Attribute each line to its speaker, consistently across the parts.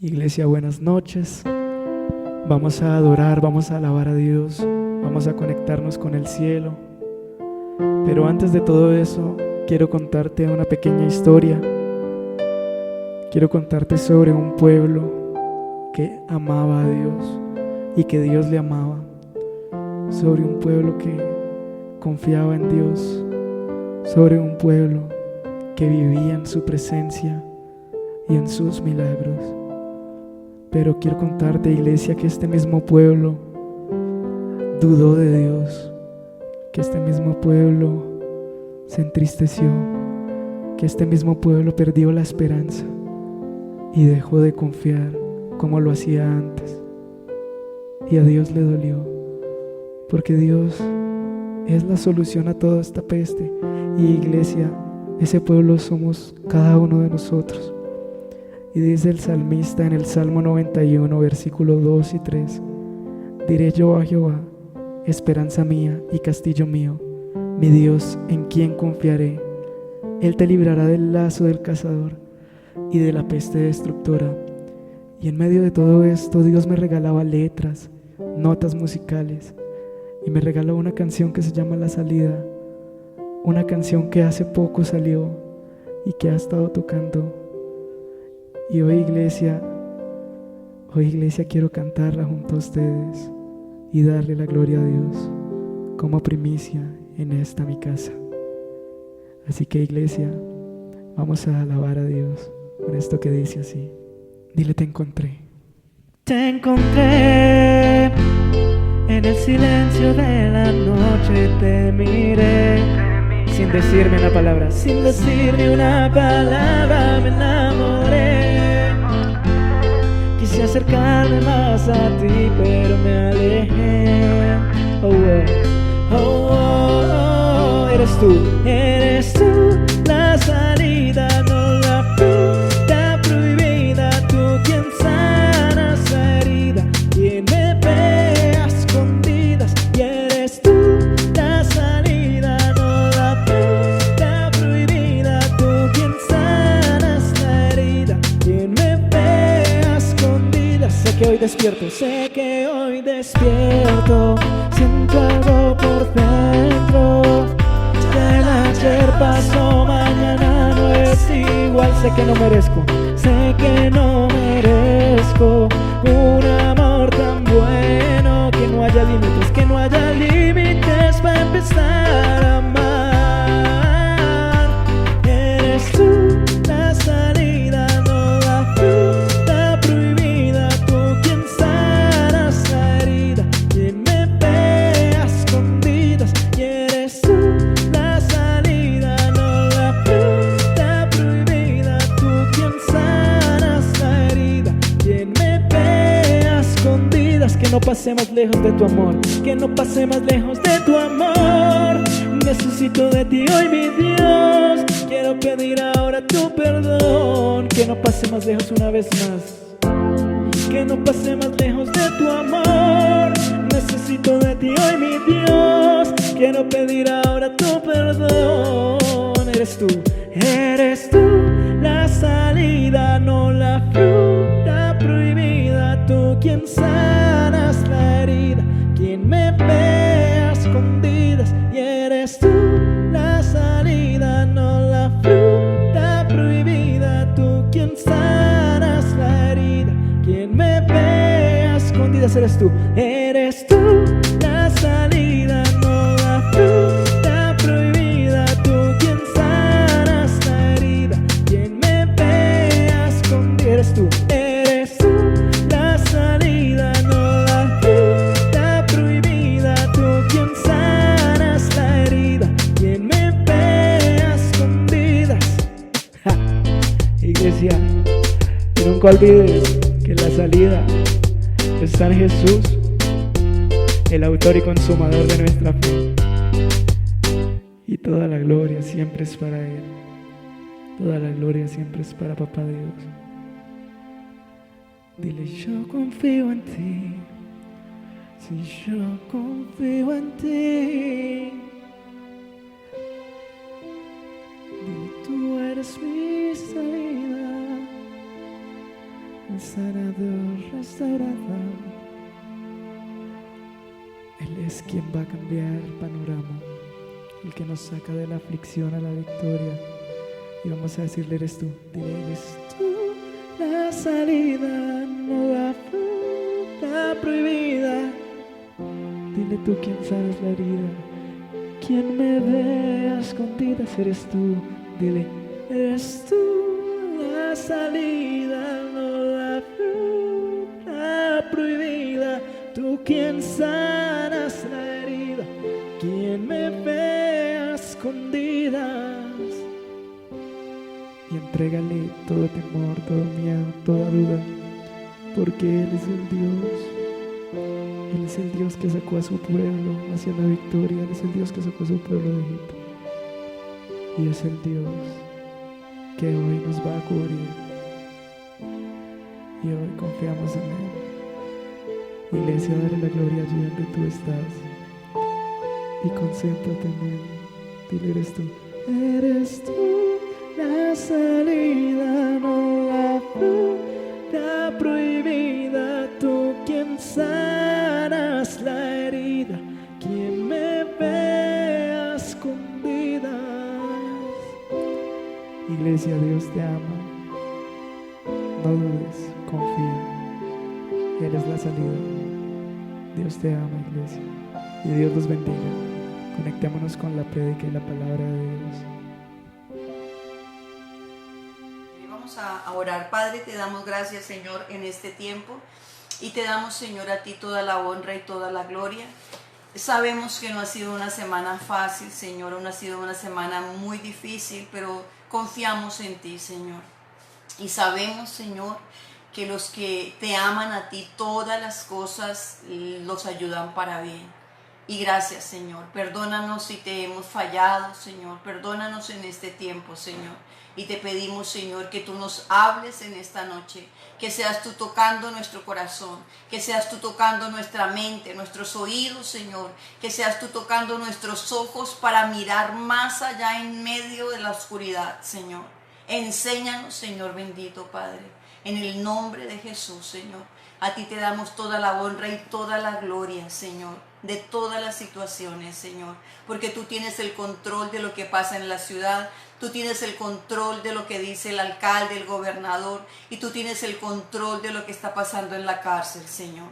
Speaker 1: Iglesia, buenas noches. Vamos a adorar, vamos a alabar a Dios, vamos a conectarnos con el cielo. Pero antes de todo eso, quiero contarte una pequeña historia. Quiero contarte sobre un pueblo que amaba a Dios y que Dios le amaba. Sobre un pueblo que confiaba en Dios. Sobre un pueblo que vivía en su presencia y en sus milagros. Pero quiero contarte, iglesia, que este mismo pueblo dudó de Dios, que este mismo pueblo se entristeció, que este mismo pueblo perdió la esperanza y dejó de confiar como lo hacía antes. Y a Dios le dolió, porque Dios es la solución a toda esta peste. Y iglesia, ese pueblo somos cada uno de nosotros. Y dice el salmista en el Salmo 91, versículos 2 y 3: diré yo a Jehová, esperanza mía y castillo mío, mi Dios, en quien confiaré. Él te librará del lazo del cazador y de la peste destructora. Y en medio de todo esto, Dios me regalaba letras, notas musicales, y me regaló una canción que se llama La Salida, una canción que hace poco salió y que ha estado tocando. Y hoy iglesia quiero cantarla junto a ustedes y darle la gloria a Dios como primicia en esta mi casa. Así que iglesia, vamos a alabar a Dios con esto que dice así. Dile: te encontré.
Speaker 2: Te encontré en el silencio de la noche, te miré
Speaker 1: Sin decirme una palabra,
Speaker 2: sin decirme una palabra, me enamoré. Quise acercarme más a ti, pero me alejé. Oh, oh, oh, oh, oh. Eres tú la salida, no la puerta prohibida. Tú quien sana esa herida, quien me ve a escondidas. Y eres tú la salida, no la puerta prohibida. Tú quien sanas la herida, quien me ve a escondidas. Sé que hoy despierto, siento algo por dentro. Ya el ayer pasó, mañana no es igual. Sé que no merezco un amor tan bueno. Que no haya límites para empezar a amar. Eres tú la salida, no la puerta prohibida. Tú quien sanas la herida, quien me ve a escondidas. Y eres tú la salida, no la puerta prohibida. Tú quien sanas la herida, quien me ve a escondidas. Que no pase más lejos de tu amor, que no pase más lejos de tu amor. Necesito de ti hoy, mi Dios. Quiero pedir ahora tu perdón. Que no pase más lejos una vez más, que no pase más lejos de tu amor. Necesito de ti hoy, mi Dios. Quiero pedir ahora tu perdón. Eres tú la salida, no la fruta prohibida. Tú quien sanas la herida, quien me ve a escondidas. Y eres tú la salida, no la fruta prohibida. Tú quien sanas la herida, quien me ve a escondidas. Eres tú la salida, no la fruta prohibida. Tú quien sanas la herida, quien me ve a escondidas. Eres tú la salida, no la fruta prohibida. Tú quien sanas la herida, quien me ve a escondidas. Ja. Iglesia, que nunca olvides que la salida está en Jesús, el autor y consumador de nuestra fe. Y toda la gloria siempre es para Él. Toda la gloria siempre es para Papá Dios. Dile: yo confío en ti. Si yo confío en ti. Dile: tú eres mi salida.
Speaker 1: el sanador, restaurador. Él es quien va a cambiar el panorama, el que nos saca de la aflicción a la victoria. Y vamos a decirle, eres tú, dile, eres tú la salida, no la fruta prohibida. Dile tú quien sabes la herida, quien me ve a escondidas, eres tú. Dile, eres tú la salida, no la fruta prohibida. Tú quien sanas la herida, quien me ve a escondidas. Y entrégale todo temor, todo miedo, toda duda, porque Él es el Dios. Él es el Dios que sacó a su pueblo hacia la victoria. Él es el Dios que sacó a su pueblo de Egipto. Y es el Dios que hoy nos va a cubrir. Y hoy confiamos en Él. Iglesia, dale la gloria allí donde tú estás. Y concéntrate en Él. Dile, eres tú. Eres tú la salida, no la fruta prohibida. Tú quien sanas la herida, quien me ve a escondidas. Iglesia, Dios te ama. No dudes, confía. Él es la salida. Dios te ama, iglesia. Y Dios los bendiga. Conectémonos con la prédica y la palabra de Dios.
Speaker 3: Vamos a orar. Padre, te damos gracias, Señor, en este tiempo. Y te damos, Señor, a ti toda la honra y toda la gloria. Sabemos que no ha sido una semana fácil, Señor. No ha sido una semana muy difícil, pero confiamos en ti, Señor. Y sabemos, Señor, que los que te aman a ti, todas las cosas los ayudan para bien. Y gracias, Señor. Perdónanos si te hemos fallado, Señor. Perdónanos en este tiempo, Señor. Y te pedimos, Señor, que tú nos hables en esta noche. Que seas tú tocando nuestro corazón. Que seas tú tocando nuestra mente, nuestros oídos, Señor. Que seas tú tocando nuestros ojos para mirar más allá en medio de la oscuridad, Señor. Enséñanos, Señor bendito, Padre. En el nombre de Jesús, Señor. A ti te damos toda la honra y toda la gloria, Señor, de todas las situaciones, Señor. Porque tú tienes el control de lo que pasa en la ciudad. Tú tienes el control de lo que dice el alcalde, el gobernador. Y tú tienes el control de lo que está pasando en la cárcel, Señor.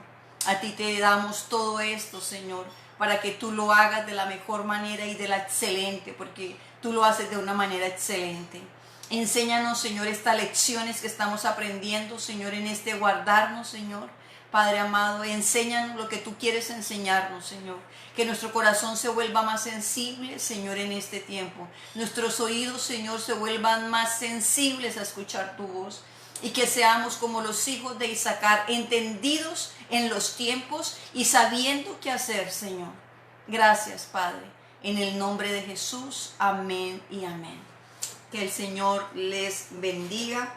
Speaker 3: A ti te damos todo esto, Señor, para que tú lo hagas de la mejor manera y de la excelente. Porque tú lo haces de una manera excelente. Enséñanos, Señor, estas lecciones que estamos aprendiendo, Señor, en este guardarnos, Señor. Padre amado, enséñanos lo que tú quieres enseñarnos, Señor. Que nuestro corazón se vuelva más sensible, Señor, en este tiempo. Nuestros oídos, Señor, se vuelvan más sensibles a escuchar tu voz. Y que seamos como los hijos de Isaacar, entendidos en los tiempos y sabiendo qué hacer, Señor. Gracias, Padre. En el nombre de Jesús, amén y amén. Que el Señor les bendiga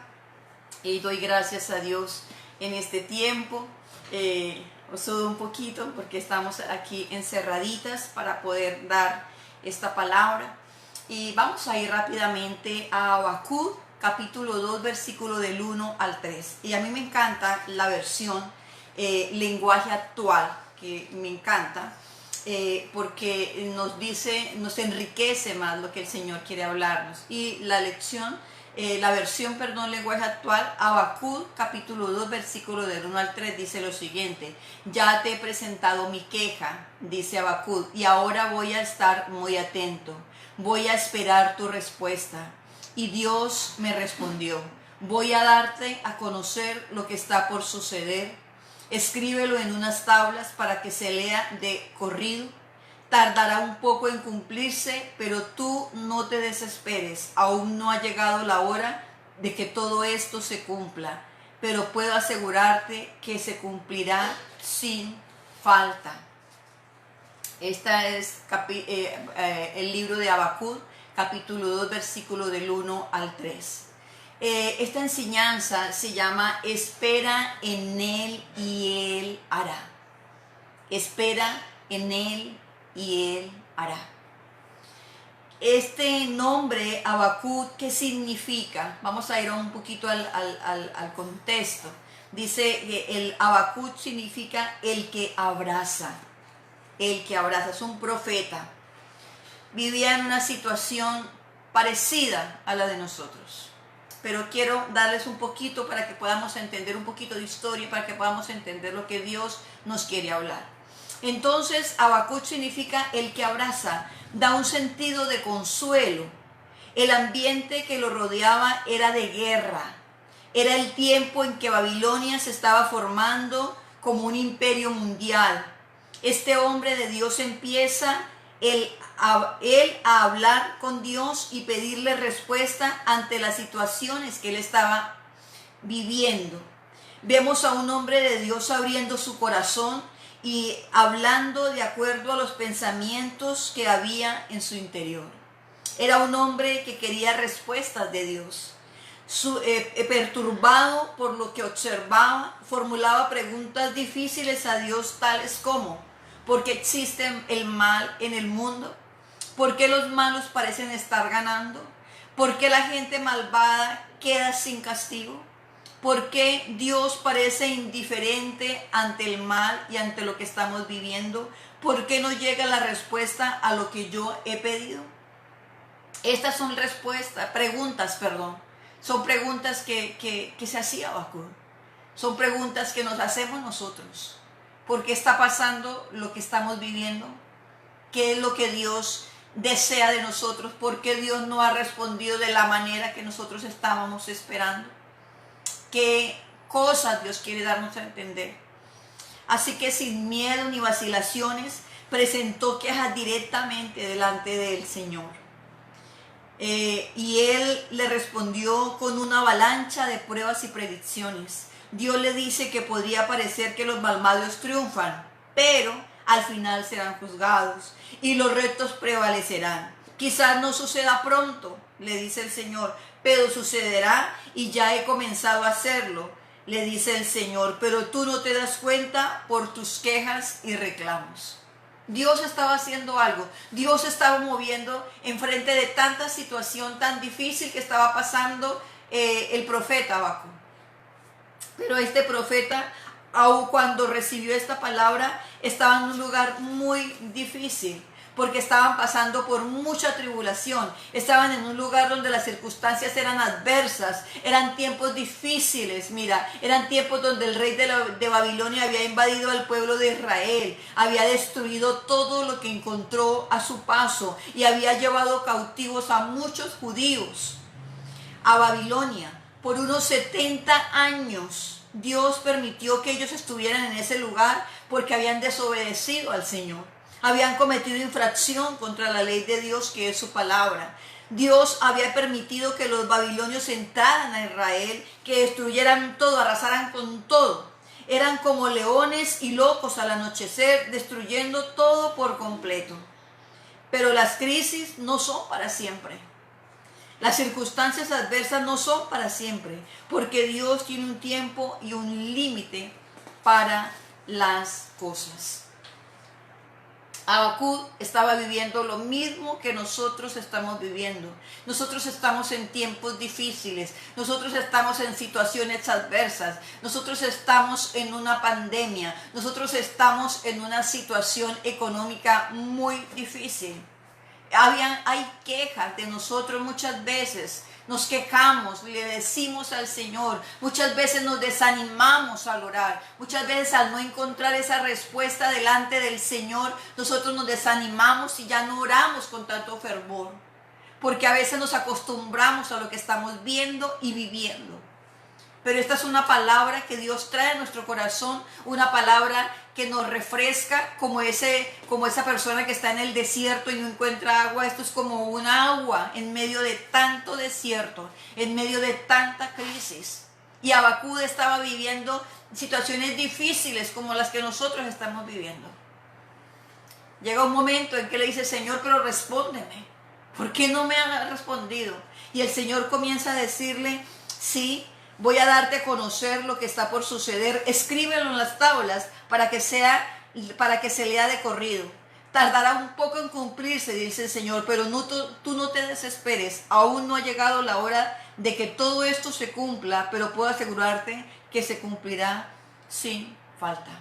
Speaker 3: y doy gracias a Dios en este tiempo. Os sudo un poquito porque estamos aquí encerraditas para poder dar esta palabra. Y vamos a ir rápidamente a Habacuc, capítulo 2, versículo del 1 al 3. Y a mí me encanta la versión lenguaje actual, que me encanta. Porque nos enriquece más lo que el Señor quiere hablarnos. Y la versión, lenguaje actual, Habacuc, capítulo 2, versículo del 1 al 3, dice lo siguiente: ya te he presentado mi queja, dice Habacuc, y ahora voy a estar muy atento, voy a esperar tu respuesta. Y Dios me respondió: voy a darte a conocer lo que está por suceder. Escríbelo en unas tablas para que se lea de corrido. Tardará un poco en cumplirse, pero tú no te desesperes. Aún no ha llegado la hora de que todo esto se cumpla, pero puedo asegurarte que se cumplirá sin falta. Este es el libro de Habacuc, capítulo 2, versículo del 1 al 3. Esta enseñanza se llama espera en Él y Él hará. Espera en Él y Él hará. Este nombre Habacuc, ¿qué significa? Vamos a ir un poquito al contexto. Dice que el Habacuc significa el que abraza. El que abraza, es un profeta. Vivía en una situación parecida a la de nosotros. Pero quiero darles un poquito para que podamos entender un poquito de historia, para que podamos entender lo que Dios nos quiere hablar. Entonces, Habacuc significa el que abraza, da un sentido de consuelo. El ambiente que lo rodeaba era de guerra. Era el tiempo en que Babilonia se estaba formando como un imperio mundial. Este hombre de Dios empieza él a hablar con Dios y pedirle respuesta ante las situaciones que él estaba viviendo. Vemos a un hombre de Dios abriendo su corazón y hablando de acuerdo a los pensamientos que había en su interior. Era un hombre que quería respuestas de Dios. Perturbado por lo que observaba, formulaba preguntas difíciles a Dios, tales como: ¿por qué existe el mal en el mundo? ¿Por qué los malos parecen estar ganando? ¿Por qué la gente malvada queda sin castigo? ¿Por qué Dios parece indiferente ante el mal y ante lo que estamos viviendo? ¿Por qué no llega la respuesta a lo que yo he pedido? Estas son preguntas, son preguntas que se hacía Habacuc. Son preguntas que nos hacemos nosotros. ¿Por qué está pasando lo que estamos viviendo? ¿Qué es lo que Dios desea de nosotros? ¿Por qué Dios no ha respondido de la manera que nosotros estábamos esperando? ¿Qué cosas Dios quiere darnos a entender? Así que sin miedo ni vacilaciones, presentó quejas directamente delante del Señor. Y él le respondió con una avalancha de pruebas y predicciones. Dios le dice que podría parecer que los malvados triunfan, pero al final serán juzgados y los rectos prevalecerán. Quizás no suceda pronto, le dice el Señor, pero sucederá y ya he comenzado a hacerlo, le dice el Señor, pero tú no te das cuenta por tus quejas y reclamos. Dios estaba haciendo algo, Dios estaba moviendo en frente de tanta situación tan difícil que estaba pasando el profeta Habacuc. Pero este profeta, aun cuando recibió esta palabra, estaba en un lugar muy difícil, porque estaban pasando por mucha tribulación, estaban en un lugar donde las circunstancias eran adversas, eran tiempos difíciles, eran tiempos donde el rey de Babilonia había invadido al pueblo de Israel, había destruido todo lo que encontró a su paso y había llevado cautivos a muchos judíos a Babilonia. Por unos 70 años Dios permitió que ellos estuvieran en ese lugar porque habían desobedecido al Señor. Habían cometido infracción contra la ley de Dios, que es su palabra. Dios había permitido que los babilonios entraran a Israel, que destruyeran todo, arrasaran con todo. Eran como leones y locos al anochecer, destruyendo todo por completo. Pero las crisis no son para siempre. Las circunstancias adversas no son para siempre, porque Dios tiene un tiempo y un límite para las cosas. Habacuc estaba viviendo lo mismo que nosotros estamos viviendo. Nosotros estamos en tiempos difíciles, nosotros estamos en situaciones adversas, nosotros estamos en una pandemia, nosotros estamos en una situación económica muy difícil. Hay quejas de nosotros muchas veces. Nos quejamos, le decimos al Señor, muchas veces nos desanimamos al orar, muchas veces al no encontrar esa respuesta delante del Señor, nosotros nos desanimamos y ya no oramos con tanto fervor, porque a veces nos acostumbramos a lo que estamos viendo y viviendo. Pero esta es una palabra que Dios trae a nuestro corazón, una palabra que nos refresca como esa persona que está en el desierto y no encuentra agua. Esto es como un agua en medio de tanto desierto, en medio de tanta crisis. Y Habacuc estaba viviendo situaciones difíciles como las que nosotros estamos viviendo. Llega un momento en que le dice: Señor, pero respóndeme, ¿por qué no me has respondido? Y el Señor comienza a decirle: sí, voy a darte a conocer lo que está por suceder. Escríbelo en las tablas para que se lea de corrido. Tardará un poco en cumplirse, dice el Señor, pero tú no te desesperes. Aún no ha llegado la hora de que todo esto se cumpla, pero puedo asegurarte que se cumplirá sin falta.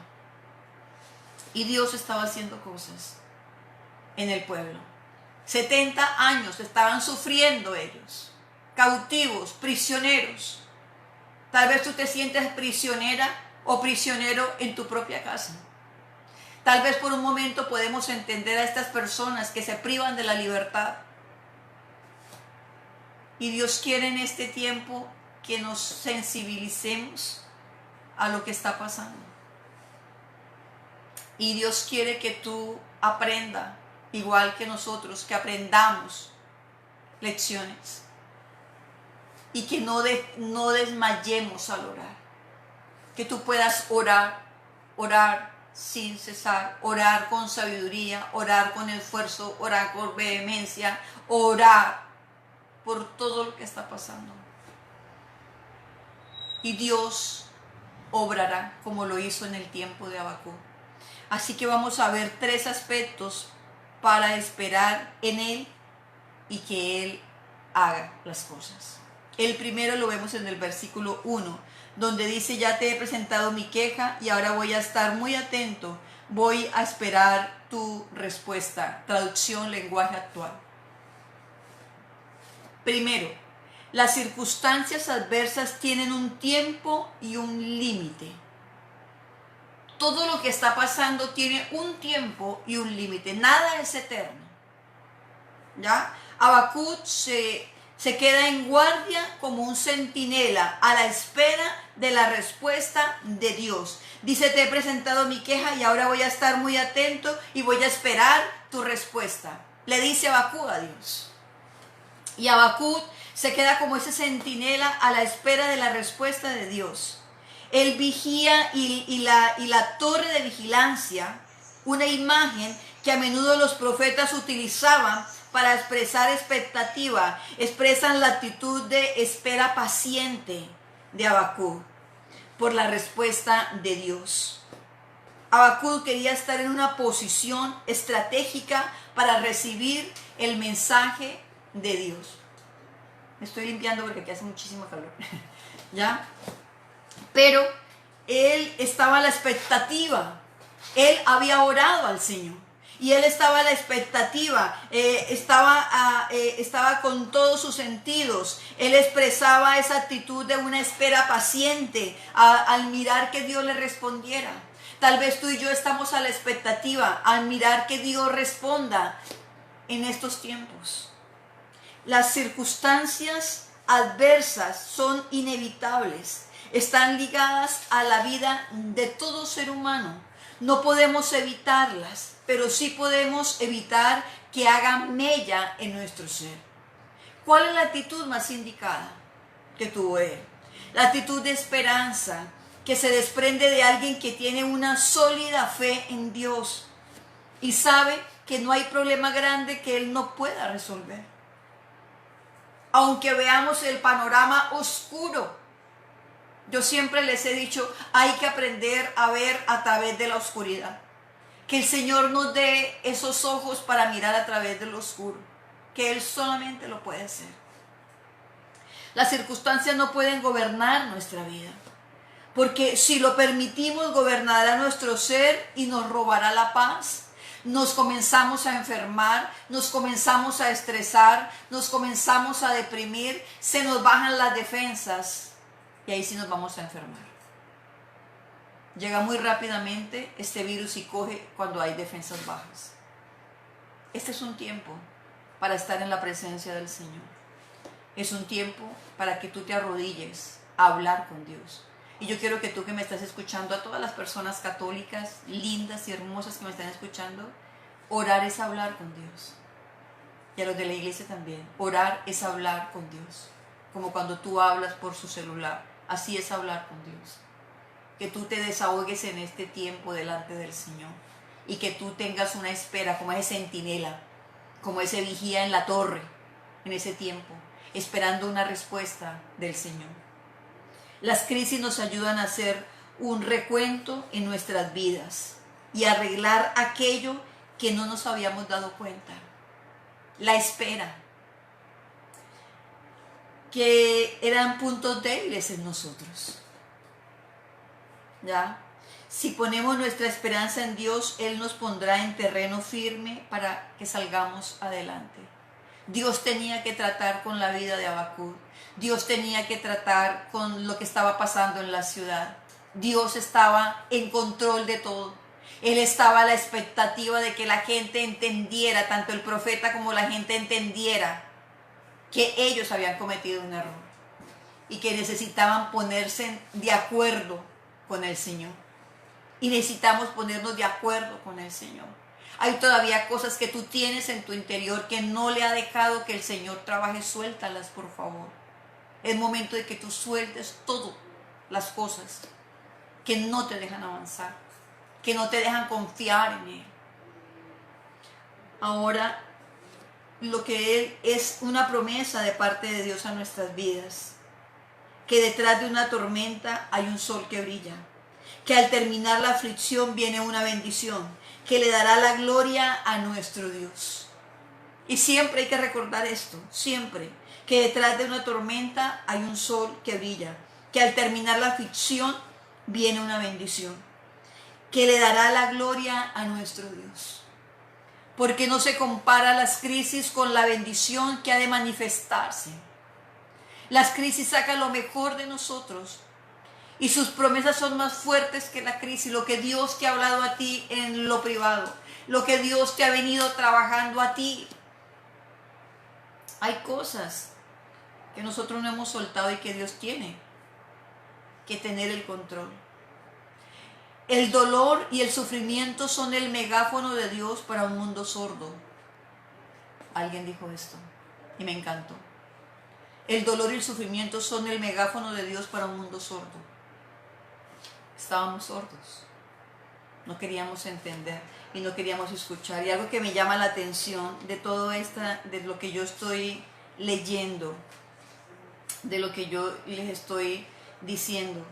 Speaker 3: Y Dios estaba haciendo cosas en el pueblo. 70 años estaban sufriendo ellos, cautivos, prisioneros. Tal vez tú te sientes prisionera o prisionero en tu propia casa. Tal vez por un momento podemos entender a estas personas que se privan de la libertad. Y Dios quiere en este tiempo que nos sensibilicemos a lo que está pasando. Y Dios quiere que tú aprendas, igual que nosotros, que aprendamos lecciones. Y que no desmayemos al orar. Que tú puedas orar sin cesar, orar con sabiduría, orar con esfuerzo, orar con vehemencia, orar por todo lo que está pasando. Y Dios obrará como lo hizo en el tiempo de Habacuc. Así que vamos a ver 3 aspectos para esperar en Él y que Él haga las cosas. El primero lo vemos en el versículo 1, donde dice: ya te he presentado mi queja y ahora voy a estar muy atento, voy a esperar tu respuesta. Traducción, lenguaje actual. Primero, las circunstancias adversas tienen un tiempo y un límite. Todo lo que está pasando tiene un tiempo y un límite, nada es eterno. ¿Ya? Habacuc se queda en guardia como un centinela a la espera de la respuesta de Dios. Dice: te he presentado mi queja y ahora voy a estar muy atento y voy a esperar tu respuesta. Le dice Habacuc a Dios. Y Habacuc se queda como ese centinela a la espera de la respuesta de Dios. Él vigía y la torre de vigilancia, una imagen que a menudo los profetas utilizaban para expresar expectativa, expresan la actitud de espera paciente de Habacuc por la respuesta de Dios. Habacuc quería estar en una posición estratégica para recibir el mensaje de Dios. Me estoy limpiando porque aquí hace muchísimo calor. ¿Ya? Pero él estaba a la expectativa. Él había orado al Señor. Y él estaba a la expectativa, estaba con todos sus sentidos. Él expresaba esa actitud de una espera paciente al mirar que Dios le respondiera. Tal vez tú y yo estamos a la expectativa al mirar que Dios responda en estos tiempos. Las circunstancias adversas son inevitables, están ligadas a la vida de todo ser humano. No podemos evitarlas, pero sí podemos evitar que hagan mella en nuestro ser. ¿Cuál es la actitud más indicada que tuvo él? La actitud de esperanza que se desprende de alguien que tiene una sólida fe en Dios y sabe que no hay problema grande que él no pueda resolver. Aunque veamos el panorama oscuro, yo siempre les he dicho, hay que aprender a ver a través de la oscuridad. Que el Señor nos dé esos ojos para mirar a través de lo oscuro. Que Él solamente lo puede hacer. Las circunstancias no pueden gobernar nuestra vida. Porque si lo permitimos, gobernará nuestro ser y nos robará la paz. Nos comenzamos a enfermar, nos comenzamos a estresar, nos comenzamos a deprimir, se nos bajan las defensas. Y ahí sí nos vamos a enfermar. Llega muy rápidamente este virus y coge cuando hay defensas bajas. Este es un tiempo para estar en la presencia del Señor. Es un tiempo para que tú te arrodilles a hablar con Dios. Y yo quiero que tú que me estás escuchando, a todas las personas católicas, lindas y hermosas que me están escuchando, orar es hablar con Dios. Y a los de la iglesia también. Orar es hablar con Dios. Como cuando tú hablas por su celular. Así es hablar con Dios. Que tú te desahogues en este tiempo delante del Señor. Y que tú tengas una espera como ese centinela, como ese vigía en la torre, en ese tiempo, esperando una respuesta del Señor. Las crisis nos ayudan a hacer un recuento en nuestras vidas y arreglar aquello que no nos habíamos dado cuenta. La espera. que eran puntos débiles en nosotros. ¿Ya? Si ponemos nuestra esperanza en Dios, Él nos pondrá en terreno firme para que salgamos adelante. Dios tenía que tratar con la vida de Habacuc. Dios tenía que tratar con lo que estaba pasando en la ciudad. Dios estaba en control de todo. Él estaba a la expectativa de que la gente entendiera, tanto el profeta como la gente entendiera, que ellos habían cometido un error y que necesitaban ponerse de acuerdo con el Señor. Y necesitamos ponernos de acuerdo con el Señor. Hay todavía cosas que tú tienes en tu interior que no le ha dejado que el Señor trabaje. Suéltalas, por favor. Es momento de que tú sueltes todas las cosas que no te dejan avanzar, que no te dejan confiar en Él. Ahora, lo que Él es una promesa de parte de Dios a nuestras vidas, que detrás de una tormenta hay un sol que brilla, que al terminar la aflicción viene una bendición, que le dará la gloria a nuestro Dios. Y siempre hay que recordar esto, siempre, que detrás de una tormenta hay un sol que brilla, que al terminar la aflicción viene una bendición, que le dará la gloria a nuestro Dios. Porque no se compara las crisis con la bendición que ha de manifestarse. Las crisis sacan lo mejor de nosotros y sus promesas son más fuertes que la crisis. Lo que Dios te ha hablado a ti en lo privado, lo que Dios te ha venido trabajando a ti. Hay cosas que nosotros no hemos soltado y que Dios tiene que tener el control. El dolor y el sufrimiento son el megáfono de Dios para un mundo sordo. Alguien dijo esto y me encantó. El dolor y el sufrimiento son el megáfono de Dios para un mundo sordo. Estábamos sordos. No queríamos entender y no queríamos escuchar. Y algo que me llama la atención de todo esto, de lo que yo estoy leyendo, de lo que yo les estoy diciendo,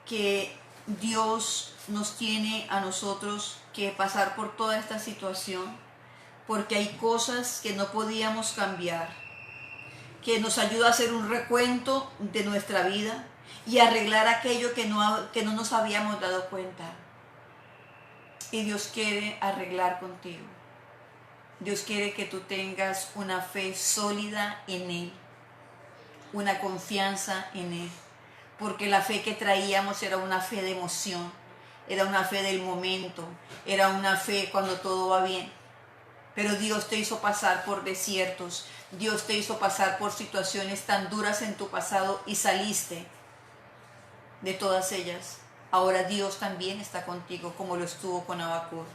Speaker 3: que Dios nos tiene a nosotros que pasar por toda esta situación porque hay cosas que no podíamos cambiar, que nos ayuda a hacer un recuento de nuestra vida y arreglar aquello que no nos habíamos dado cuenta. Y Dios quiere arreglar contigo. Dios quiere que tú tengas una fe sólida en Él, una confianza en Él. Porque la fe que traíamos era una fe de emoción, era una fe del momento, era una fe cuando todo va bien. Pero Dios te hizo pasar por desiertos, Dios te hizo pasar por situaciones tan duras en tu pasado y saliste de todas ellas. Ahora Dios también está contigo como lo estuvo con Habacuc.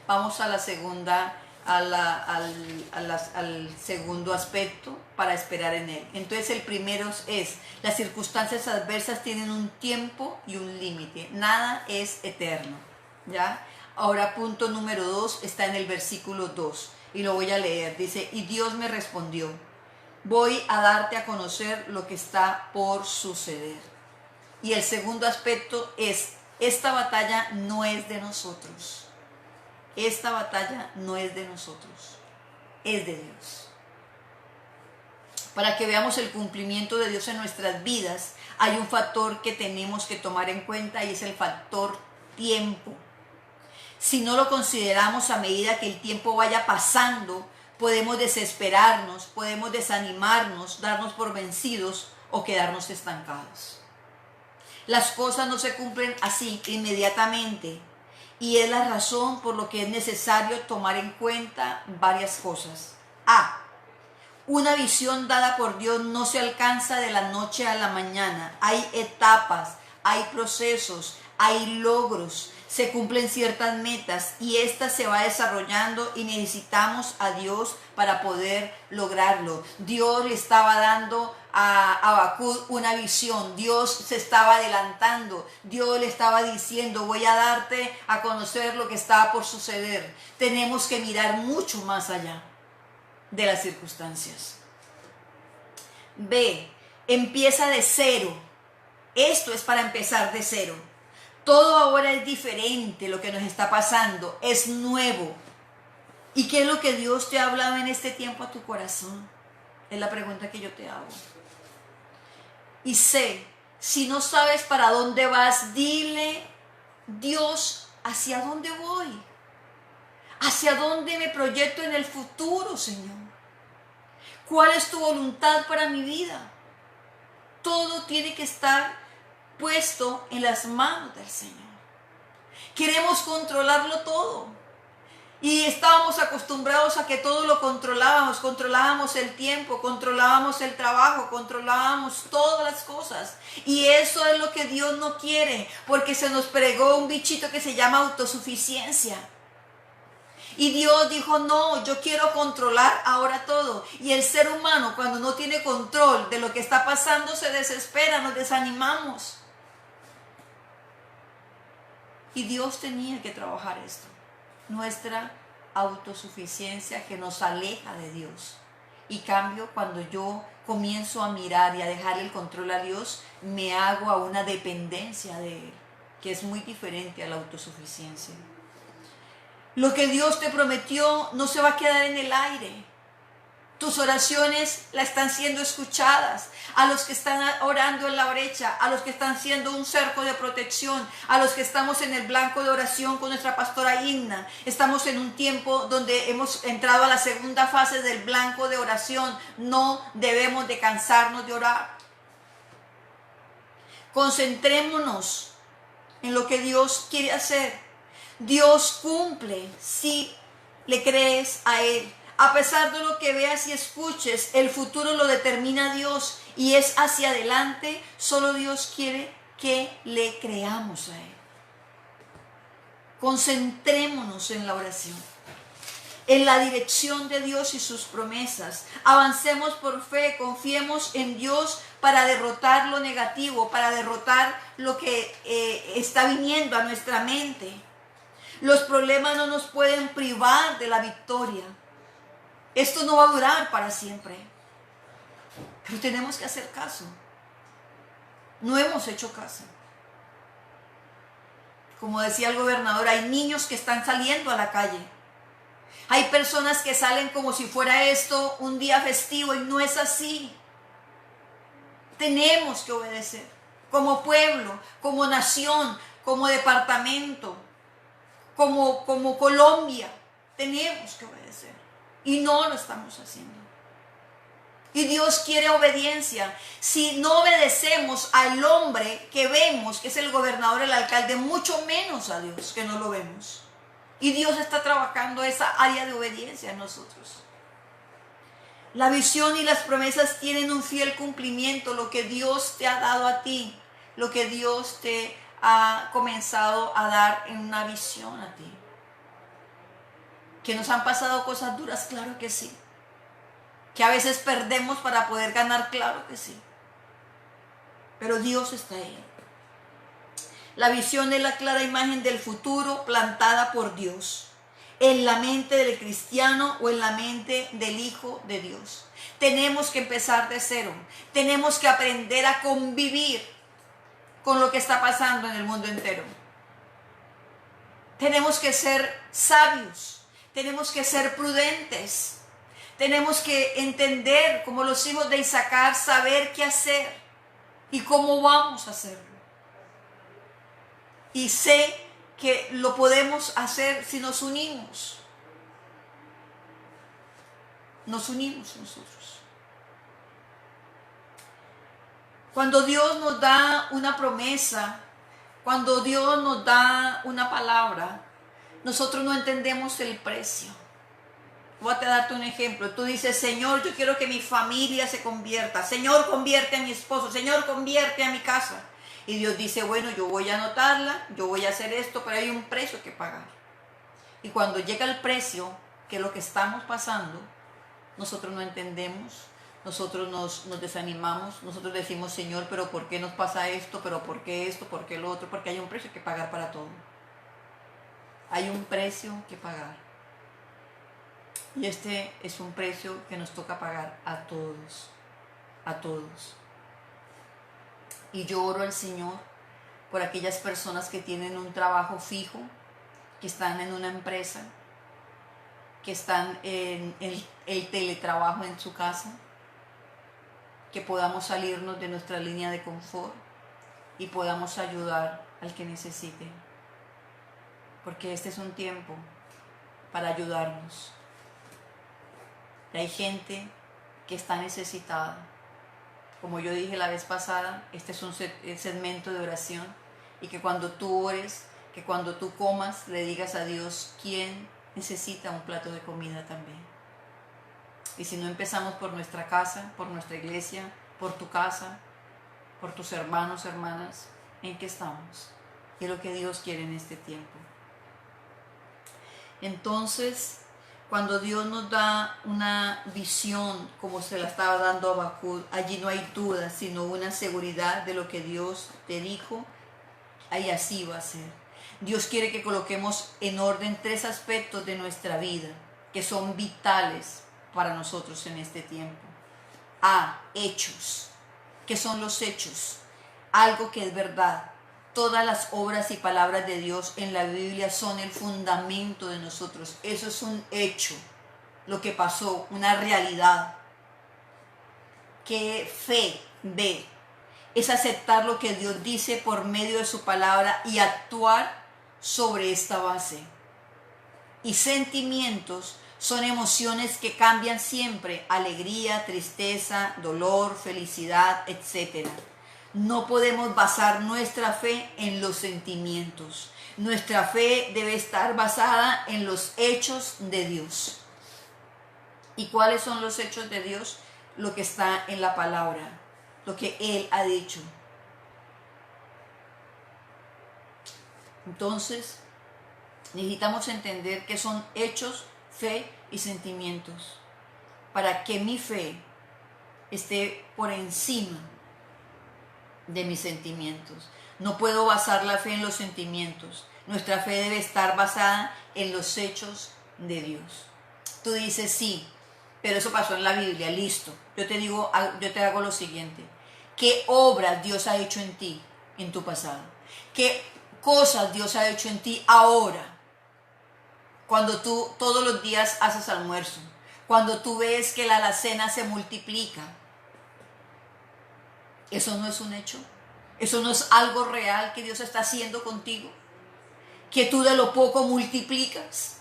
Speaker 3: Vamos a la segunda, al segundo aspecto para esperar en Él. Entonces el primero es, las circunstancias adversas tienen un tiempo y un límite, nada es eterno, ¿ya? Ahora punto número 2 está en el versículo 2 y lo voy a leer, dice, y Dios me respondió, voy a darte a conocer lo que está por suceder. Y el segundo aspecto es, esta batalla no es de nosotros. Esta batalla no es de nosotros, es de Dios. Para que veamos el cumplimiento de Dios en nuestras vidas, hay un factor que tenemos que tomar en cuenta y es el factor tiempo. Si no lo consideramos a medida que el tiempo vaya pasando, podemos desesperarnos, podemos desanimarnos, darnos por vencidos o quedarnos estancados. Las cosas no se cumplen así inmediatamente. Y es la razón por lo que es necesario tomar en cuenta varias cosas. A. Una visión dada por Dios no se alcanza de la noche a la mañana. Hay etapas, hay procesos, hay logros, se cumplen ciertas metas y esta se va desarrollando y necesitamos a Dios para poder lograrlo. Dios le estaba dando a Habacuc una visión, Dios se estaba adelantando, Dios le estaba diciendo, voy a darte a conocer lo que está por suceder. Tenemos que mirar mucho más allá de las circunstancias. B, empieza de cero. Esto es para empezar de cero. Todo ahora es diferente, lo que nos está pasando es nuevo. ¿Y qué es lo que Dios te ha hablado en este tiempo a tu corazón? Es la pregunta que yo te hago. Y sé, si no sabes para dónde vas, dile, Dios, ¿hacia dónde voy? ¿Hacia dónde me proyecto en el futuro, Señor? ¿Cuál es tu voluntad para mi vida? Todo tiene que estar puesto en las manos del Señor. Queremos controlarlo todo. Y estábamos acostumbrados a que todo lo controlábamos. Controlábamos el tiempo, controlábamos el trabajo, controlábamos todas las cosas. Y eso es lo que Dios no quiere, porque se nos pregó un bichito que se llama autosuficiencia. Y Dios dijo, no, yo quiero controlar ahora todo. Y el ser humano, cuando no tiene control de lo que está pasando, se desespera, nos desanimamos. Y Dios tenía que trabajar esto. Nuestra autosuficiencia que nos aleja de Dios. Y cambio, cuando yo comienzo a mirar y a dejar el control a Dios, me hago a una dependencia de Él, que es muy diferente a la autosuficiencia. Lo que Dios te prometió no se va a quedar en el aire. Tus oraciones la están siendo escuchadas. A los que están orando en la brecha, a los que están siendo un cerco de protección, a los que estamos en el blanco de oración con nuestra pastora Igna. Estamos en un tiempo donde hemos entrado a la segunda fase del blanco de oración. No debemos de cansarnos de orar. Concentrémonos en lo que Dios quiere hacer. Dios cumple si le crees a Él. A pesar de lo que veas y escuches, el futuro lo determina Dios y es hacia adelante. Solo Dios quiere que le creamos a Él. Concentrémonos en la oración, en la dirección de Dios y sus promesas. Avancemos por fe, confiemos en Dios para derrotar lo negativo, para derrotar lo que está viniendo a nuestra mente. Los problemas no nos pueden privar de la victoria. Esto no va a durar para siempre. Pero tenemos que hacer caso. No hemos hecho caso. Como decía el gobernador, hay niños que están saliendo a la calle. Hay personas que salen como si fuera esto un día festivo y no es así. Tenemos que obedecer. Como pueblo, como nación, como departamento, como Colombia. Tenemos que obedecer. Y no lo estamos haciendo. Y Dios quiere obediencia. Si no obedecemos al hombre que vemos, que es el gobernador, el alcalde, mucho menos a Dios, que no lo vemos. Y Dios está trabajando esa área de obediencia en nosotros. La visión y las promesas tienen un fiel cumplimiento. Lo que Dios te ha dado a ti, lo que Dios te ha comenzado a dar en una visión a ti. Que nos han pasado cosas duras, claro que sí. Que a veces perdemos para poder ganar, claro que sí. Pero Dios está ahí. La visión es la clara imagen del futuro plantada por Dios en la mente del cristiano o en la mente del Hijo de Dios. Tenemos que empezar de cero. Tenemos que aprender a convivir con lo que está pasando en el mundo entero. Tenemos que ser sabios. Tenemos que ser prudentes. Tenemos que entender, como los hijos de Isaacar, saber qué hacer y cómo vamos a hacerlo. Y sé que lo podemos hacer si nos unimos. Nos unimos nosotros. Cuando Dios nos da una promesa, cuando Dios nos da una palabra, nosotros no entendemos el precio. Voy a darte un ejemplo. Tú dices, Señor, yo quiero que mi familia se convierta. Señor, convierte a mi esposo. Señor, convierte a mi casa. Y Dios dice, bueno, yo voy a anotarla, yo voy a hacer esto, pero hay un precio que pagar. Y cuando llega el precio, que es lo que estamos pasando, nosotros no entendemos, nosotros nos desanimamos, nosotros decimos, Señor, pero ¿por qué nos pasa esto? ¿Pero por qué esto? ¿Por qué lo otro? Porque hay un precio que pagar para todo. Hay un precio que pagar. Y este es un precio que nos toca pagar a todos. A todos. Y yo oro al Señor por aquellas personas que tienen un trabajo fijo, que están en una empresa, que están en el teletrabajo en su casa. que podamos salirnos de nuestra línea de confort y podamos ayudar al que necesite. Porque este es un tiempo para ayudarnos. Y hay gente que está necesitada. Como yo dije la vez pasada, este es un segmento de oración, y que cuando tú ores, que cuando tú comas, le digas a Dios quién necesita un plato de comida también. Y si no empezamos por nuestra casa, por nuestra iglesia, por tu casa, por tus hermanos, hermanas, ¿en qué estamos? ¿Qué es lo que Dios quiere en este tiempo? Entonces, cuando Dios nos da una visión como se la estaba dando a Habacuc, allí no hay duda, sino una seguridad de lo que Dios te dijo, y así va a ser. Dios quiere que coloquemos en orden 3 aspectos de nuestra vida que son vitales para nosotros en este tiempo. A, hechos. ¿Qué son los hechos? Algo que es verdad. Todas las obras y palabras de Dios en la Biblia son el fundamento de nosotros. Eso es un hecho, lo que pasó, una realidad. ¿Qué fe? B, es aceptar lo que Dios dice por medio de su palabra y actuar sobre esta base. Y sentimientos son emociones que cambian siempre: alegría, tristeza, dolor, felicidad, etc. No podemos basar nuestra fe en los sentimientos. Nuestra fe debe estar basada en los hechos de Dios. ¿Y cuáles son los hechos de Dios? Lo que está en la palabra, lo que Él ha dicho. Entonces, necesitamos entender que son hechos, fe y sentimientos, para que mi fe esté por encima de mis sentimientos. No puedo basar la fe en los sentimientos. Nuestra fe debe estar basada en los hechos de Dios. Tú dices, sí, pero eso pasó en la Biblia, listo. Yo te hago lo siguiente. ¿Qué obras Dios ha hecho en ti, en tu pasado? ¿Qué cosas Dios ha hecho en ti ahora? Cuando tú todos los días haces almuerzo, cuando tú ves que la alacena se multiplica, ¿eso no es un hecho? ¿Eso no es algo real que Dios está haciendo contigo? ¿Que tú de lo poco multiplicas?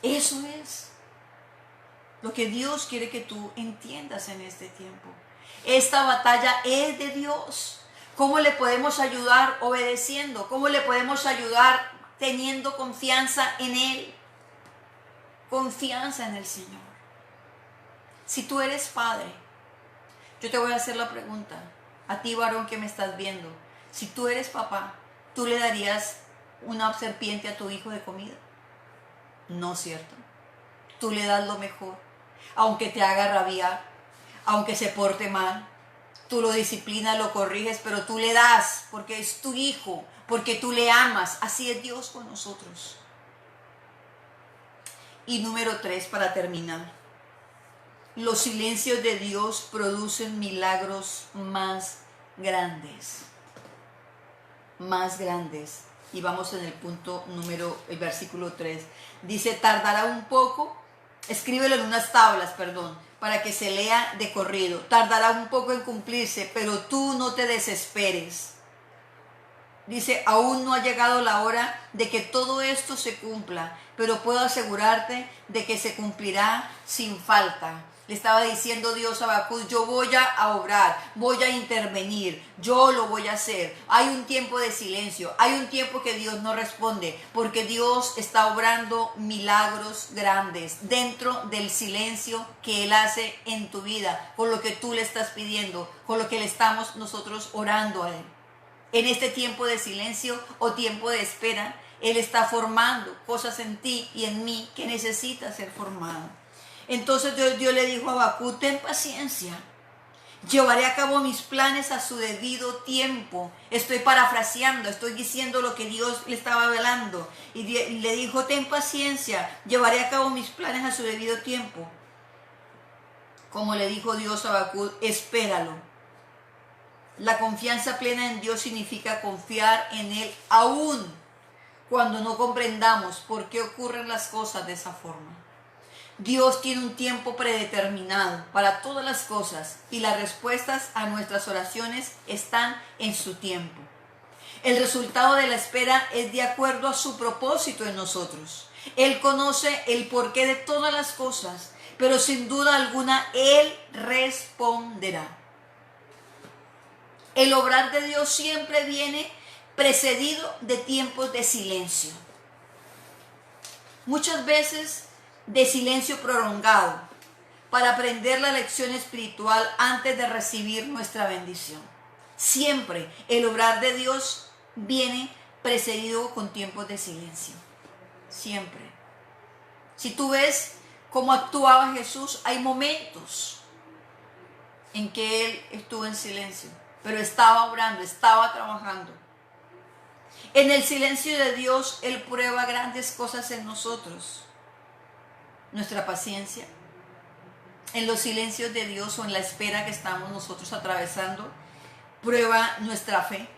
Speaker 3: Eso es lo que Dios quiere que tú entiendas en este tiempo. Esta batalla es de Dios. ¿Cómo le podemos ayudar? Obedeciendo. ¿Cómo le podemos ayudar? Teniendo confianza en Él. Confianza en el Señor. Si tú eres padre, yo te voy a hacer la pregunta, a ti varón que me estás viendo, si tú eres papá, ¿tú le darías una serpiente a tu hijo de comida? No, ¿cierto? Tú le das lo mejor, aunque te haga rabiar, aunque se porte mal, tú lo disciplinas, lo corriges, pero tú le das, porque es tu hijo, porque tú le amas. Así es Dios con nosotros. Y número 3, para terminar. Los silencios de Dios producen milagros más grandes. Más grandes. Y vamos en el versículo 3. Dice, tardará un poco, escríbelo en unas tablas, para que se lea de corrido. Tardará un poco en cumplirse, pero tú no te desesperes. Dice, aún no ha llegado la hora de que todo esto se cumpla, pero puedo asegurarte de que se cumplirá sin falta. Le estaba diciendo Dios a Habacuc, yo voy a obrar, voy a intervenir, yo lo voy a hacer. Hay un tiempo de silencio, hay un tiempo que Dios no responde, porque Dios está obrando milagros grandes dentro del silencio que Él hace en tu vida, con lo que tú le estás pidiendo, con lo que le estamos nosotros orando a Él. En este tiempo de silencio o tiempo de espera, Él está formando cosas en ti y en mí que necesitan ser formadas. Entonces Dios le dijo a Habacuc, ten paciencia, llevaré a cabo mis planes a su debido tiempo. Estoy parafraseando, estoy diciendo lo que Dios le estaba hablando. Y le dijo, ten paciencia, llevaré a cabo mis planes a su debido tiempo. Como le dijo Dios a Habacuc, espéralo. La confianza plena en Dios significa confiar en Él aún cuando no comprendamos por qué ocurren las cosas de esa forma. Dios tiene un tiempo predeterminado para todas las cosas y las respuestas a nuestras oraciones están en su tiempo. El resultado de la espera es de acuerdo a su propósito en nosotros. Él conoce el porqué de todas las cosas, pero sin duda alguna Él responderá. El obrar de Dios siempre viene precedido de tiempos de silencio. Muchas veces de silencio prolongado para aprender la lección espiritual antes de recibir nuestra bendición. Siempre el obrar de Dios viene precedido con tiempos de silencio. Siempre. Si tú ves cómo actuaba Jesús, hay momentos en que Él estuvo en silencio, pero estaba obrando, estaba trabajando. En el silencio de Dios, Él prueba grandes cosas en nosotros. Nuestra paciencia. En los silencios de Dios o en la espera que estamos nosotros atravesando, prueba nuestra fe.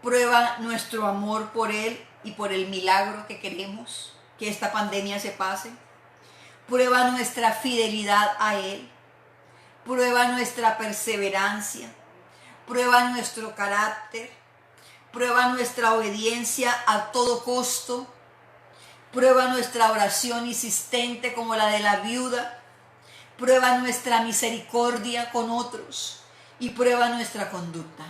Speaker 3: Prueba nuestro amor por Él y por el milagro que queremos, que esta pandemia se pase. Prueba nuestra fidelidad a Él. Prueba nuestra perseverancia. Prueba nuestro carácter. Prueba nuestra obediencia a todo costo. Prueba nuestra oración insistente como la de la viuda. Prueba nuestra misericordia con otros. Y prueba nuestra conducta.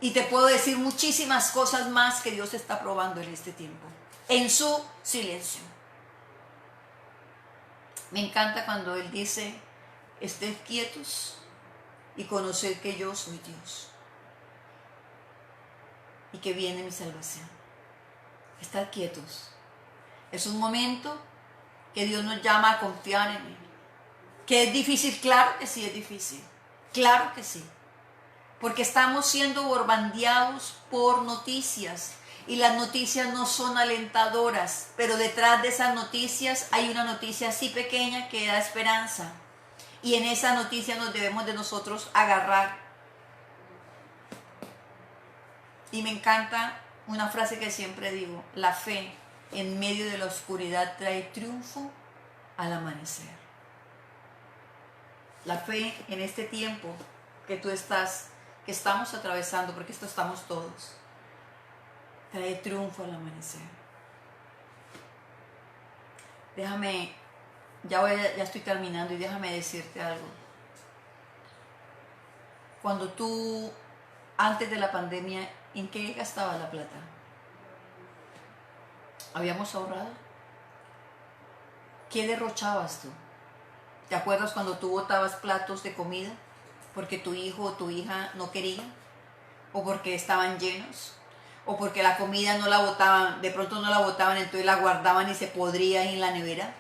Speaker 3: Y te puedo decir muchísimas cosas más que Dios está probando en este tiempo. En su silencio. Me encanta cuando Él dice, estén quietos y conoced que yo soy Dios. Y que viene mi salvación. Estad quietos. Es un momento que Dios nos llama a confiar en Él. ¿Que es difícil? Claro que sí es difícil. Claro que sí. Porque estamos siendo bombardeados por noticias. Y las noticias no son alentadoras. Pero detrás de esas noticias hay una noticia así pequeña que da esperanza. Y en esa noticia nos debemos de nosotros agarrar. Y me encanta una frase que siempre digo. La fe en medio de la oscuridad trae triunfo al amanecer. La fe en este tiempo que tú estás, que estamos atravesando, porque esto estamos todos, trae triunfo al amanecer. Déjame, ya estoy terminando y déjame decirte algo. Cuando tú, antes de la pandemia, ¿en qué gastabas la plata? ¿Habíamos ahorrado? ¿Qué derrochabas tú? ¿Te acuerdas cuando tú botabas platos de comida porque tu hijo o tu hija no quería? ¿O porque estaban llenos? ¿O porque la comida no la botaban, de pronto no la botaban, entonces la guardaban y se podría en la nevera?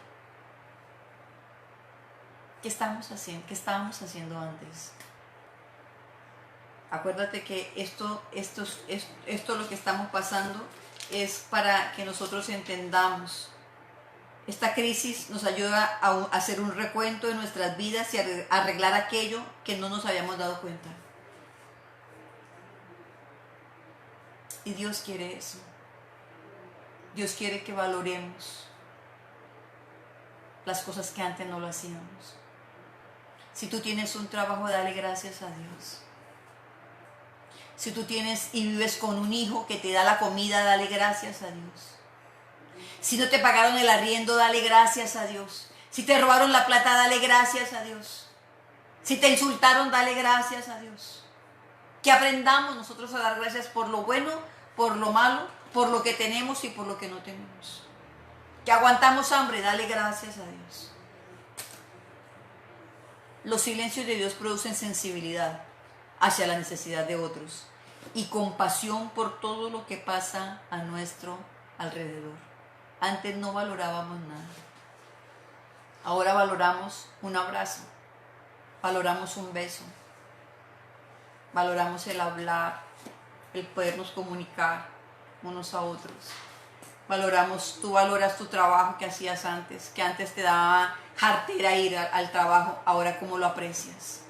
Speaker 3: ¿Qué estábamos haciendo? ¿Qué estábamos haciendo antes? Acuérdate que esto lo que estamos pasando es para que nosotros entendamos. Esta crisis nos ayuda a hacer un recuento de nuestras vidas y a arreglar aquello que no nos habíamos dado cuenta. Y Dios quiere eso. Dios quiere que valoremos las cosas que antes no lo hacíamos. Si tú tienes un trabajo, dale gracias a Dios. Si tú tienes y vives con un hijo que te da la comida, dale gracias a Dios. Si no te pagaron el arriendo, dale gracias a Dios. Si te robaron la plata, dale gracias a Dios. Si te insultaron, dale gracias a Dios. Que aprendamos nosotros a dar gracias por lo bueno, por lo malo, por lo que tenemos y por lo que no tenemos. Que aguantamos hambre, dale gracias a Dios. Los silencios de Dios producen sensibilidad hacia la necesidad de otros y compasión por todo lo que pasa a nuestro alrededor. Antes no valorábamos nada. Ahora valoramos un abrazo, valoramos un beso, valoramos el hablar, el podernos comunicar unos a otros. Tú valoras tu trabajo que hacías antes, que antes te daba jartera ir al trabajo, ahora cómo lo aprecias.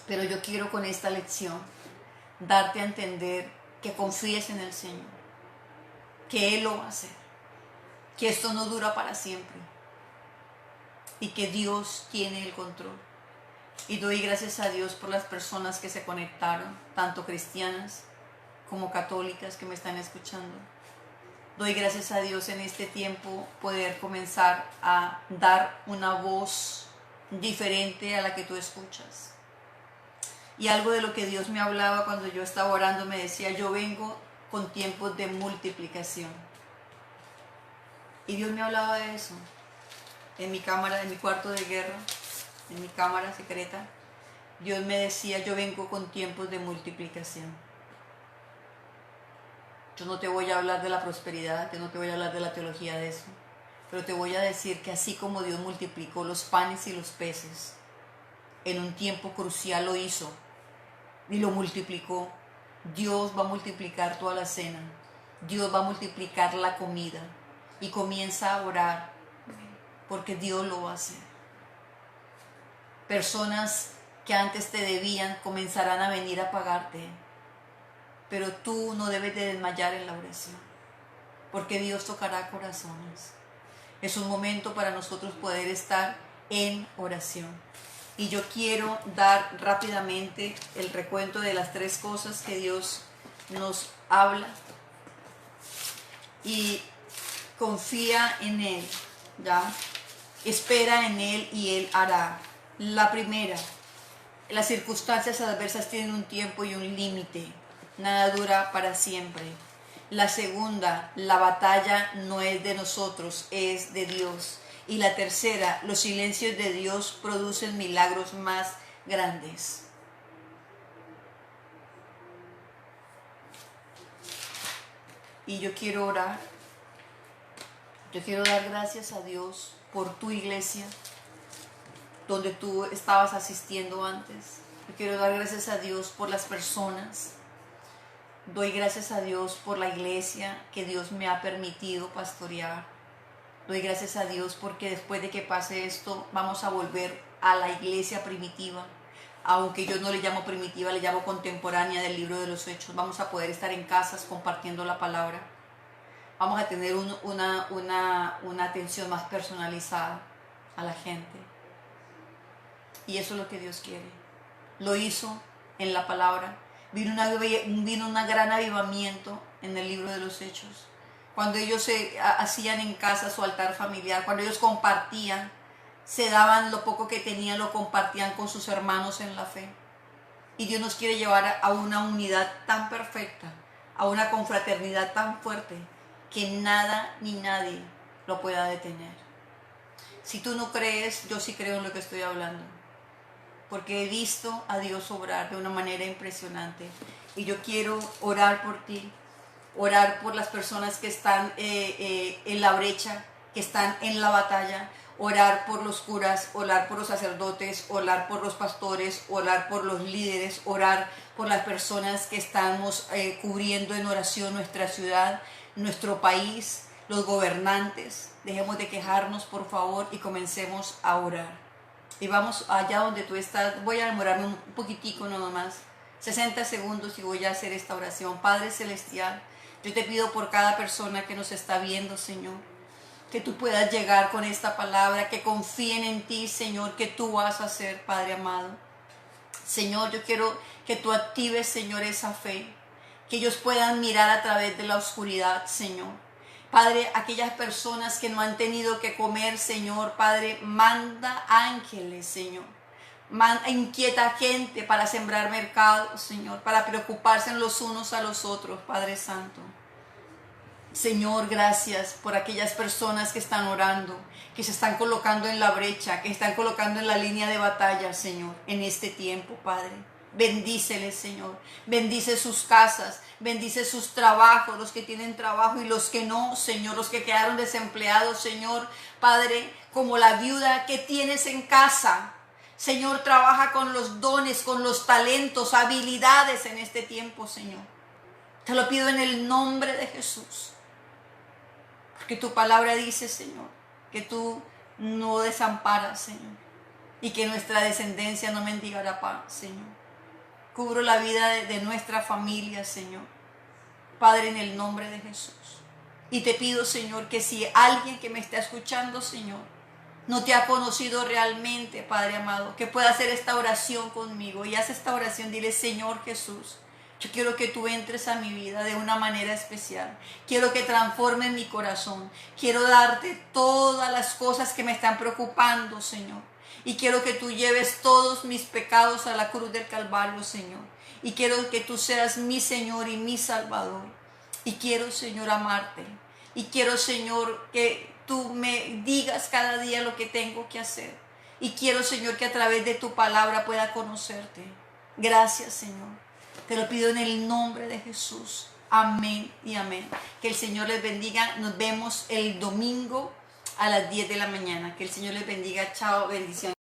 Speaker 3: Pero yo quiero con esta lección darte a entender que confíes en el Señor, que Él lo va a hacer, que esto no dura para siempre y que Dios tiene el control. Y doy gracias a Dios por las personas que se conectaron, tanto cristianas como católicas que me están escuchando. Doy gracias a Dios en este tiempo poder comenzar a dar una voz diferente a la que tú escuchas. Y algo de lo que Dios me hablaba cuando yo estaba orando, me decía, yo vengo con tiempos de multiplicación. Y Dios me hablaba de eso en mi cámara, en mi cuarto de guerra, en mi cámara secreta. Dios me decía, yo vengo con tiempos de multiplicación. Yo no te voy a hablar de la prosperidad, yo no te voy a hablar de la teología de eso, pero te voy a decir que así como Dios multiplicó los panes y los peces, en un tiempo crucial lo hizo y lo multiplicó. Dios va a multiplicar toda la cena, Dios va a multiplicar la comida, y comienza a orar porque Dios lo va a hacer. Personas que antes te debían comenzarán a venir a pagarte, pero tú no debes de desmayar en la oración, porque Dios tocará corazones. Es un momento para nosotros poder estar en oración. Y yo quiero dar rápidamente el recuento de las 3 cosas que Dios nos habla. Y confía en Él, ¿ya? Espera en Él y Él hará. La primera, las circunstancias adversas tienen un tiempo y un límite. Nada dura para siempre. La segunda, la batalla no es de nosotros, es de Dios. Y la tercera, los silencios de Dios producen milagros más grandes. Y yo quiero orar. Yo quiero dar gracias a Dios por tu iglesia, donde tú estabas asistiendo antes. Yo quiero dar gracias a Dios por las personas. Doy gracias a Dios por la iglesia que Dios me ha permitido pastorear. Doy gracias a Dios porque después de que pase esto, vamos a volver a la iglesia primitiva. Aunque yo no le llamo primitiva, le llamo contemporánea del libro de los Hechos. Vamos a poder estar en casas compartiendo la palabra. Vamos a tener una atención más personalizada a la gente. Y eso es lo que Dios quiere. Lo hizo en la palabra. Vino un gran avivamiento en el libro de los Hechos. Cuando ellos se hacían en casa su altar familiar, cuando ellos compartían, se daban lo poco que tenían, lo compartían con sus hermanos en la fe. Y Dios nos quiere llevar a una unidad tan perfecta, a una confraternidad tan fuerte, que nada ni nadie lo pueda detener. Si tú no crees, yo sí creo en lo que estoy hablando, porque he visto a Dios obrar de una manera impresionante. Y yo quiero orar por ti, orar por las personas que están en la brecha, que están en la batalla, orar por los curas, orar por los sacerdotes, orar por los pastores, orar por los líderes, orar por las personas que estamos cubriendo en oración nuestra ciudad, nuestro país, los gobernantes. Dejemos de quejarnos, por favor, y comencemos a orar. Y vamos allá donde tú estás. Voy a demorarme un poquitico nomás, 60 segundos, y voy a hacer esta oración. Padre Celestial, yo te pido por cada persona que nos está viendo, Señor, que tú puedas llegar con esta palabra, que confíen en ti, Señor, que tú vas a hacer, Padre amado. Señor, yo quiero que tú actives, Señor, esa fe, que ellos puedan mirar a través de la oscuridad, Señor. Padre, aquellas personas que no han tenido que comer, Señor, Padre, manda ángeles, Señor. Inquieta gente para sembrar mercados, Señor, para preocuparse en los unos a los otros, Padre Santo. Señor, gracias por aquellas personas que están orando, que se están colocando en la brecha, que están colocando en la línea de batalla, Señor, en este tiempo, Padre. Bendíceles, Señor. Bendice sus casas, bendice sus trabajos, los que tienen trabajo y los que no, Señor, los que quedaron desempleados, Señor. Padre, como la viuda que tienes en casa, Señor, trabaja con los dones, con los talentos, habilidades en este tiempo, Señor. Te lo pido en el nombre de Jesús. Porque tu palabra dice, Señor, que tú no desamparas, Señor, y que nuestra descendencia no mendigará pan, Señor. Cubro la vida de nuestra familia, Señor. Padre, en el nombre de Jesús. Y te pido, Señor, que si alguien que me está escuchando, Señor, no te ha conocido realmente, Padre amado, que pueda hacer esta oración conmigo. Y haz esta oración, dile: Señor Jesús, yo quiero que tú entres a mi vida de una manera especial. Quiero que transformes mi corazón. Quiero darte todas las cosas que me están preocupando, Señor. Y quiero que tú lleves todos mis pecados a la cruz del Calvario, Señor. Y quiero que tú seas mi Señor y mi Salvador. Y quiero, Señor, amarte. Y quiero, Señor, que tú me digas cada día lo que tengo que hacer. Y quiero, Señor, que a través de tu palabra pueda conocerte. Gracias, Señor. Te lo pido en el nombre de Jesús. Amén y amén. Que el Señor les bendiga. Nos vemos el domingo a las 10 de la mañana. Que el Señor les bendiga. Chao, bendiciones.